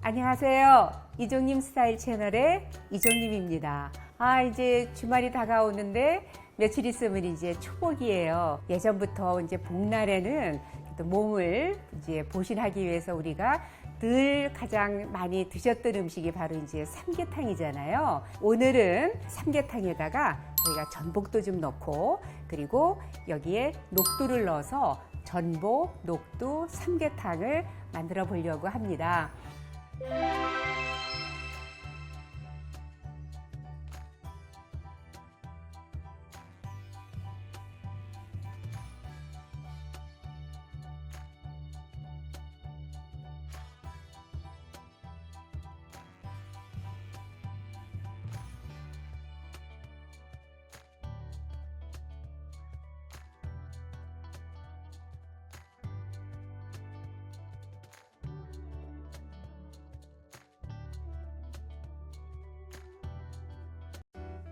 안녕하세요. 이종님 스타일 채널의 이종님입니다. 이제 주말이 다가오는데 며칠 있으면 이제 초복이에요. 예전부터 이제 복날에는 또 몸을 이제 보신하기 위해서 우리가 늘 가장 많이 드셨던 음식이 바로 이제 삼계탕이잖아요. 오늘은 삼계탕에다가 저희가 전복도 좀 넣고 그리고 여기에 녹두를 넣어서 전복, 녹두, 삼계탕을 만들어 보려고 합니다.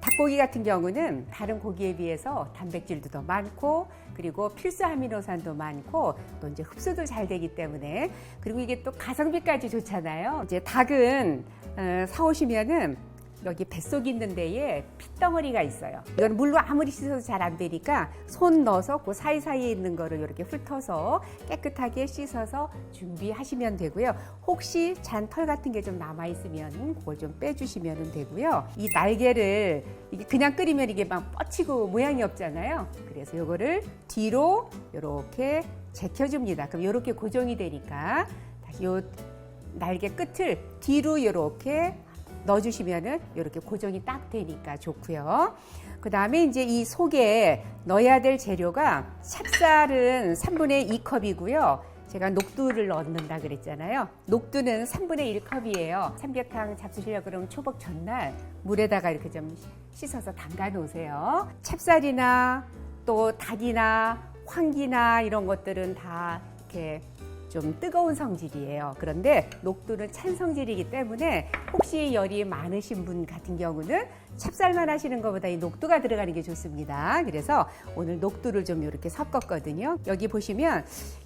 닭고기 같은 경우는 다른 고기에 비해서 단백질도 더 많고 그리고 필수 아미노산도 많고 또 이제 흡수도 잘 되기 때문에 그리고 이게 또 가성비까지 좋잖아요. 이제 닭은 사오시면은 여기 뱃속 있는 데에 핏덩어리가 있어요. 이건 물로 아무리 씻어도 잘 안 되니까 손 넣어서 그 사이사이에 있는 거를 이렇게 훑어서 깨끗하게 씻어서 준비하시면 되고요. 혹시 잔 털 같은 게 좀 남아 있으면 그걸 좀 빼주시면 되고요. 이 날개를 이게 그냥 끓이면 이게 막 뻗치고 모양이 없잖아요. 그래서 이거를 뒤로 이렇게 제껴줍니다. 그럼 이렇게 고정이 되니까 다시 요 날개 끝을 뒤로 이렇게 넣어주시면은 이렇게 고정이 딱 되니까 좋고요. 그 다음에 이제 이 속에 넣어야 될 재료가 찹쌀은 3분의 2컵이고요. 제가 녹두를 넣는다 그랬잖아요. 녹두는 3분의 1컵이에요. 삼계탕 잡수시려고 그러면 초복 전날 물에다가 이렇게 좀 씻어서 담가 놓으세요. 찹쌀이나 또 닭이나 황기나 이런 것들은 다 이렇게 좀 뜨거운 성질이에요. 그런데 녹두는 찬 성질이기 때문에 혹시 열이 많으신 분 같은 경우는 찹쌀만 하시는 것보다 이 녹두가 들어가는 게 좋습니다. 그래서 오늘 녹두를 좀 이렇게 섞었거든요. 여기 보시면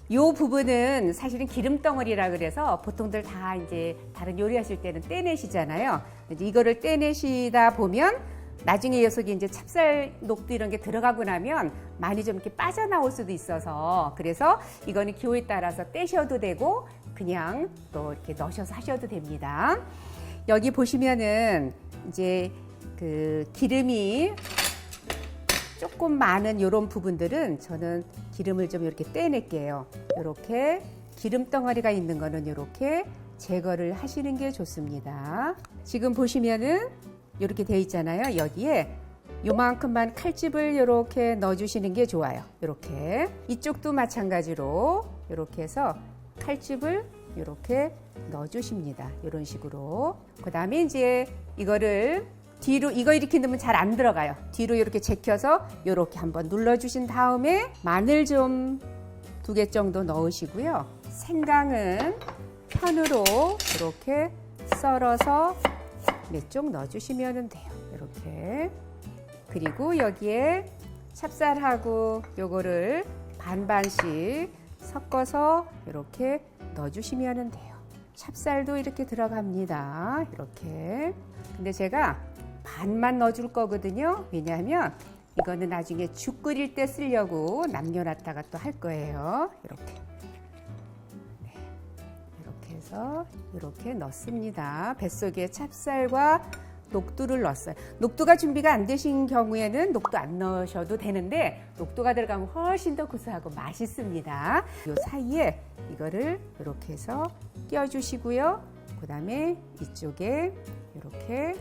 이 부분은 사실은 기름덩어리라 그래서 보통들 다 이제 다른 요리하실 때는 떼내시잖아요. 이거를 떼내시다 보면 나중에 녀석이 이제 찹쌀, 녹두 이런 게 들어가고 나면 많이 좀 이렇게 빠져나올 수도 있어서 그래서 이거는 기호에 따라서 떼셔도 되고 그냥 또 이렇게 넣으셔서 하셔도 됩니다. 여기 보시면은 이제 그 기름이 조금 많은 이런 부분들은 저는 기름을 좀 이렇게 떼낼게요. 이렇게 기름 덩어리가 있는 거는 이렇게 제거를 하시는 게 좋습니다. 지금 보시면은 이렇게 되어 있잖아요. 여기에 요만큼만 칼집을 이렇게 넣어주시는 게 좋아요. 이렇게 이쪽도 마찬가지로 이렇게 해서 칼집을 이렇게 넣어주십니다. 이런 식으로. 그 다음에 이제 이거를 뒤로 이거 이렇게 넣으면 잘 안 들어가요. 뒤로 이렇게 제껴서 이렇게 한번 눌러주신 다음에 마늘 좀 2개 정도 넣으시고요. 생강은 편으로 이렇게 썰어서 몇 쪽 넣어주시면 돼요. 이렇게. 그리고 여기에 찹쌀하고 요거를 반반씩 섞어서 이렇게 넣어주시면 돼요. 찹쌀도 이렇게 들어갑니다. 이렇게. 근데 제가 반만 넣어줄 거거든요. 왜냐하면 이거는 나중에 죽 끓일 때 쓰려고 남겨놨다가 또 할 거예요. 이렇게. 이렇게 넣습니다. 뱃속에 찹쌀과 녹두를 넣었어요. 녹두가 준비가 안 되신 경우에는 녹두 안 넣으셔도 되는데 녹두가 들어가면 훨씬 더 구수하고 맛있습니다. 이 사이에 이거를 이렇게 해서 끼워주시고요. 그 다음에 이쪽에 이렇게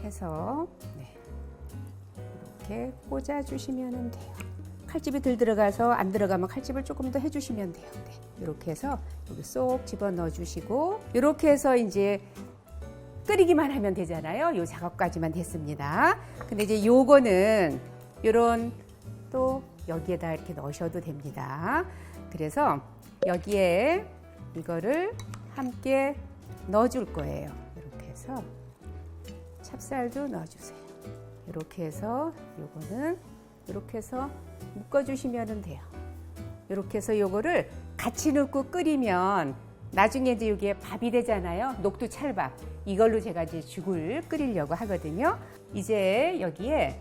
해서 이렇게 꽂아주시면 돼요. 칼집이 덜 들어가서 안 들어가면 칼집을 조금 더 해주시면 돼요. 이렇게 해서 여기 쏙 집어 넣어주시고 이렇게 해서 이제 끓이기만 하면 되잖아요. 요 작업까지만 됐습니다. 근데 이제 요거는 요런 또 여기에다 이렇게 넣으셔도 됩니다. 그래서 여기에 이거를 함께 넣어줄 거예요. 이렇게 해서 찹쌀도 넣어주세요. 이렇게 해서 요거는 이렇게 해서 묶어주시면 돼요. 이렇게 해서 요거를 같이 넣고 끓이면 나중에 이제 이게 밥이 되잖아요. 녹두 찰밥. 이걸로 제가 이제 죽을 끓이려고 하거든요. 이제 여기에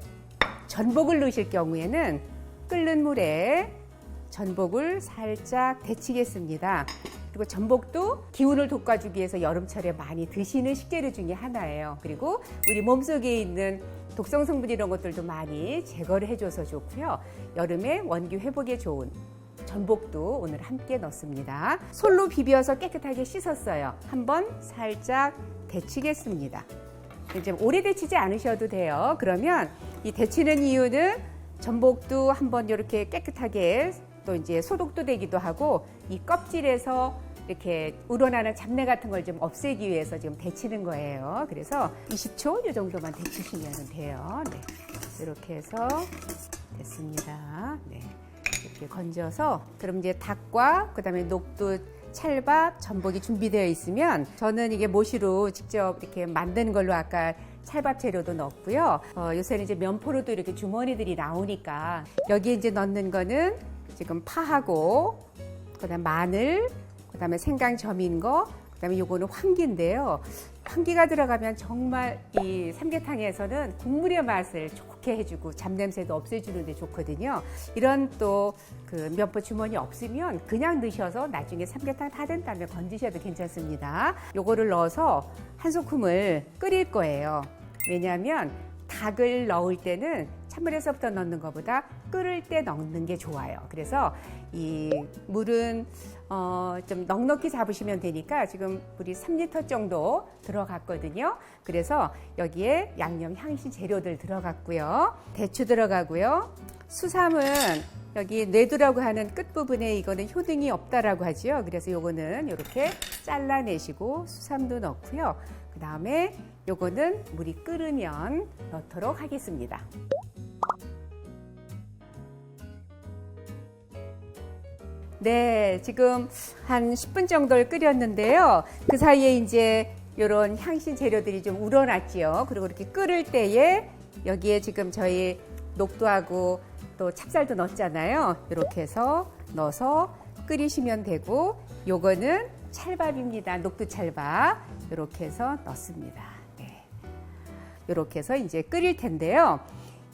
전복을 넣으실 경우에는 끓는 물에 전복을 살짝 데치겠습니다. 그리고 전복도 기운을 돋궈주기 위해서 여름철에 많이 드시는 식재료 중에 하나예요. 그리고 우리 몸속에 있는 독성 성분 이런 것들도 많이 제거를 해줘서 좋고요. 여름에 원기 회복에 좋은 전복도 오늘 함께 넣습니다. 솔로 비벼서 깨끗하게 씻었어요. 한번 살짝 데치겠습니다. 이제 오래 데치지 않으셔도 돼요. 그러면 이 데치는 이유는 전복도 한번 이렇게 깨끗하게 또 이제 소독도 되기도 하고 이 껍질에서 이렇게 우러나는 잡내 같은 걸 좀 없애기 위해서 지금 데치는 거예요. 그래서 20초 이 정도만 데치시면 돼요. 네. 이렇게 해서 됐습니다. 네. 이렇게 건져서 그럼 이제 닭과 그다음에 녹두 찰밥, 전복이 준비되어 있으면 저는 이게 모시로 직접 이렇게 만드는 걸로 아까 찰밥 재료도 넣었고요. 요새는 이제 면포로도 이렇게 주머니들이 나오니까 여기에 이제 넣는 거는 지금 파하고 그다음 마늘, 그다음에 생강 점인 거, 그다음에 요거는 황기인데요. 황기가 들어가면 정말 이 삼계탕에서는 국물의 맛을 좋게 해주고 잡냄새도 없애주는데 좋거든요. 이런 또 그 면포 주머니 없으면 그냥 넣으셔서 나중에 삼계탕 다 된 다음에 건지셔도 괜찮습니다. 요거를 넣어서 한 소금을 끓일 거예요. 왜냐하면 닭을 넣을 때는 찬물에서부터 넣는 것보다 끓을 때 넣는 게 좋아요. 그래서 이 물은 좀 넉넉히 잡으시면 되니까 지금 물이 3리터 정도 들어갔거든요. 그래서 여기에 양념 향신 재료들 들어갔고요. 대추 들어가고요. 수삼은 여기 뇌두라고 하는 끝부분에 이거는 효능이 없다라고 하죠. 그래서 요거는 이렇게 잘라내시고 수삼도 넣고요. 그 다음에 요거는 물이 끓으면 넣도록 하겠습니다. 네, 지금 한 10분 정도를 끓였는데요. 그 사이에 이제 이런 향신 재료들이 좀 우러났지요. 그리고 이렇게 끓을 때에 여기에 지금 저희 녹두하고 또 찹쌀도 넣었잖아요. 이렇게 해서 넣어서 끓이시면 되고, 요거는 찰밥입니다. 녹두 찰밥. 이렇게 해서 넣습니다. 네. 이렇게 해서 이제 끓일 텐데요.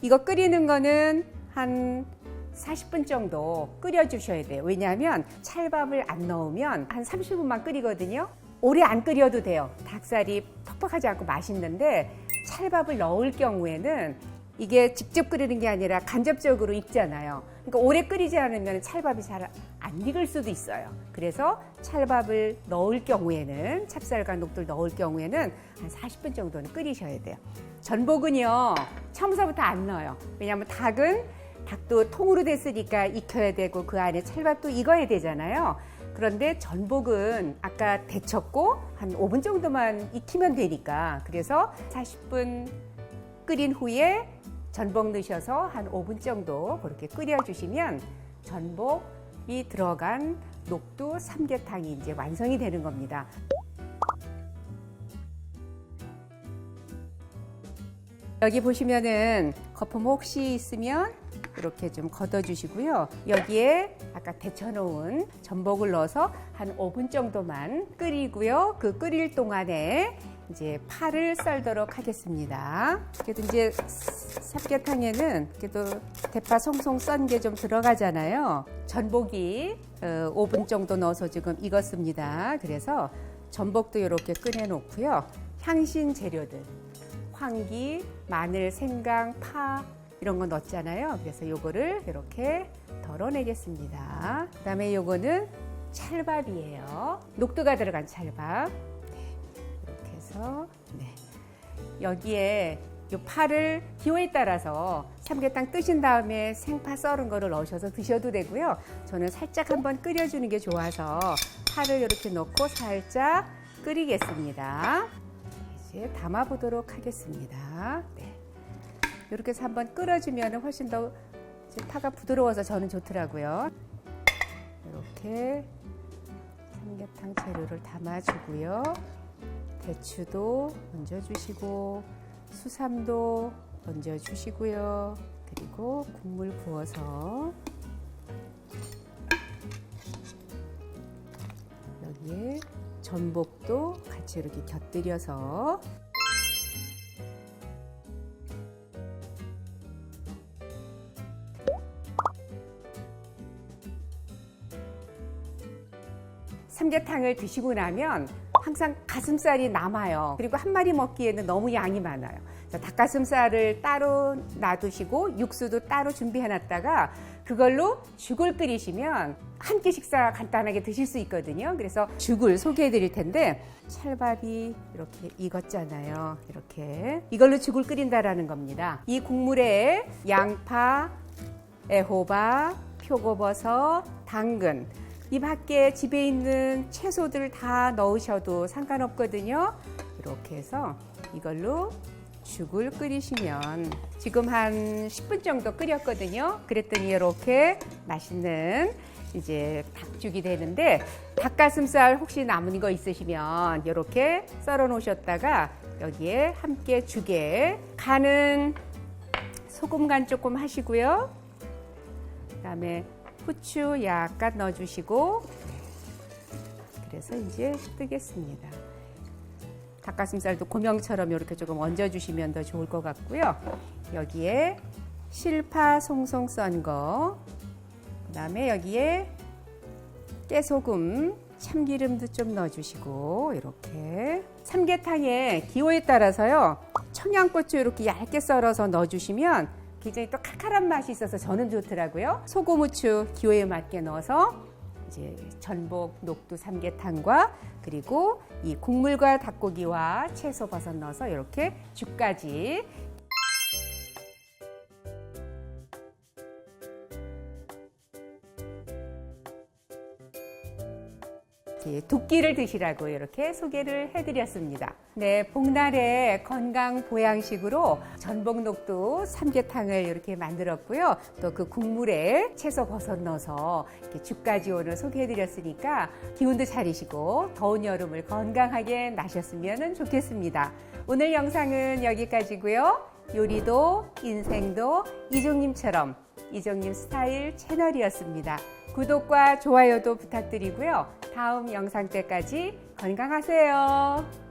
이거 끓이는 거는 한 40분 정도 끓여주셔야 돼요. 왜냐하면 찰밥을 안 넣으면 한 30분만 끓이거든요. 오래 안 끓여도 돼요. 닭살이 퍽퍽하지 않고 맛있는데 찰밥을 넣을 경우에는 이게 직접 끓이는 게 아니라 간접적으로 익잖아요. 그러니까 오래 끓이지 않으면 찰밥이 잘 안 익을 수도 있어요. 그래서 찰밥을 넣을 경우에는 찹쌀과 녹두를 넣을 경우에는 한 40분 정도는 끓이셔야 돼요. 전복은요 처음서부터 안 넣어요. 왜냐하면 닭도 통으로 됐으니까 익혀야 되고 그 안에 찰밥도 익어야 되잖아요. 그런데 전복은 아까 데쳤고 한 5분 정도만 익히면 되니까 그래서 40분 끓인 후에 전복 넣으셔서 한 5분 정도 그렇게 끓여주시면 전복이 들어간 녹두 삼계탕이 이제 완성이 되는 겁니다. 여기 보시면은 거품 혹시 있으면 이렇게 좀 걷어주시고요. 여기에 아까 데쳐놓은 전복을 넣어서 한 5분 정도만 끓이고요. 그 끓일 동안에 이제 파를 썰도록 하겠습니다. 그래도 이제 삼계탕에는 그래도 대파 송송 썬 게 좀 들어가잖아요. 전복이 5분 정도 넣어서 지금 익었습니다. 그래서 전복도 이렇게 꺼내놓고요. 향신 재료들, 황기, 마늘, 생강, 파 이런 거 넣었잖아요. 그래서 요거를 이렇게 덜어내겠습니다. 그 다음에 요거는 찰밥이에요. 녹두가 들어간 찰밥. 이렇게 해서 여기에 요 파를 기호에 따라서 삼계탕 뜨신 다음에 생파 썰은 거를 넣으셔서 드셔도 되고요. 저는 살짝 한번 끓여주는 게 좋아서 파를 이렇게 넣고 살짝 끓이겠습니다. 이제 담아보도록 하겠습니다. 네. 이렇게 해서 한번 끓여주면 훨씬 더 파가 부드러워서 저는 좋더라고요. 이렇게 삼계탕 재료를 담아주고요. 대추도 얹어주시고 수삼도 얹어주시고요. 그리고 국물 부어서 여기에 전복도 같이 이렇게 곁들여서 삼계탕을 드시고 나면 항상 가슴살이 남아요. 그리고 한 마리 먹기에는 너무 양이 많아요. 닭가슴살을 따로 놔두시고 육수도 따로 준비해놨다가 그걸로 죽을 끓이시면 한 끼 식사 간단하게 드실 수 있거든요. 그래서 죽을 소개해 드릴 텐데 찰밥이 이렇게 익었잖아요. 이렇게 이걸로 죽을 끓인다라는 겁니다. 이 국물에 양파, 애호박, 표고버섯, 당근 이 밖에 집에 있는 채소들 다 넣으셔도 상관없거든요. 이렇게 해서 이걸로 죽을 끓이시면 지금 한 10분 정도 끓였거든요. 그랬더니 이렇게 맛있는 이제 닭죽이 되는데 닭가슴살 혹시 남은 거 있으시면 이렇게 썰어 놓으셨다가 여기에 함께 죽에 간은 소금 간 조금 하시고요. 그다음에 후추 약간 넣어주시고 그래서 이제 뜨겠습니다. 닭가슴살도 고명처럼 이렇게 조금 얹어주시면 더 좋을 것 같고요. 여기에 실파 송송 썬 거, 그 다음에 여기에 깨소금, 참기름도 좀 넣어주시고 이렇게 삼계탕의 기호에 따라서요. 청양고추 이렇게 얇게 썰어서 넣어주시면 굉장히 또 칼칼한 맛이 있어서 저는 좋더라고요. 소금, 후추 기호에 맞게 넣어서 이제 전복, 녹두 삼계탕과 그리고 이 국물과 닭고기와 채소 버섯 넣어서 이렇게 죽까지 두 끼를 드시라고 이렇게 소개를 해드렸습니다. 네, 복날에 건강 보양식으로 전복 녹두 삼계탕을 이렇게 만들었고요. 또 그 국물에 채소 버섯 넣어서 이렇게 죽까지 오늘 소개해드렸으니까 기운도 차리시고 더운 여름을 건강하게 나셨으면 좋겠습니다. 오늘 영상은 여기까지고요. 요리도 인생도 이종님처럼 이종님 스타일 채널이었습니다. 구독과 좋아요도 부탁드리고요. 다음 영상 때까지 건강하세요.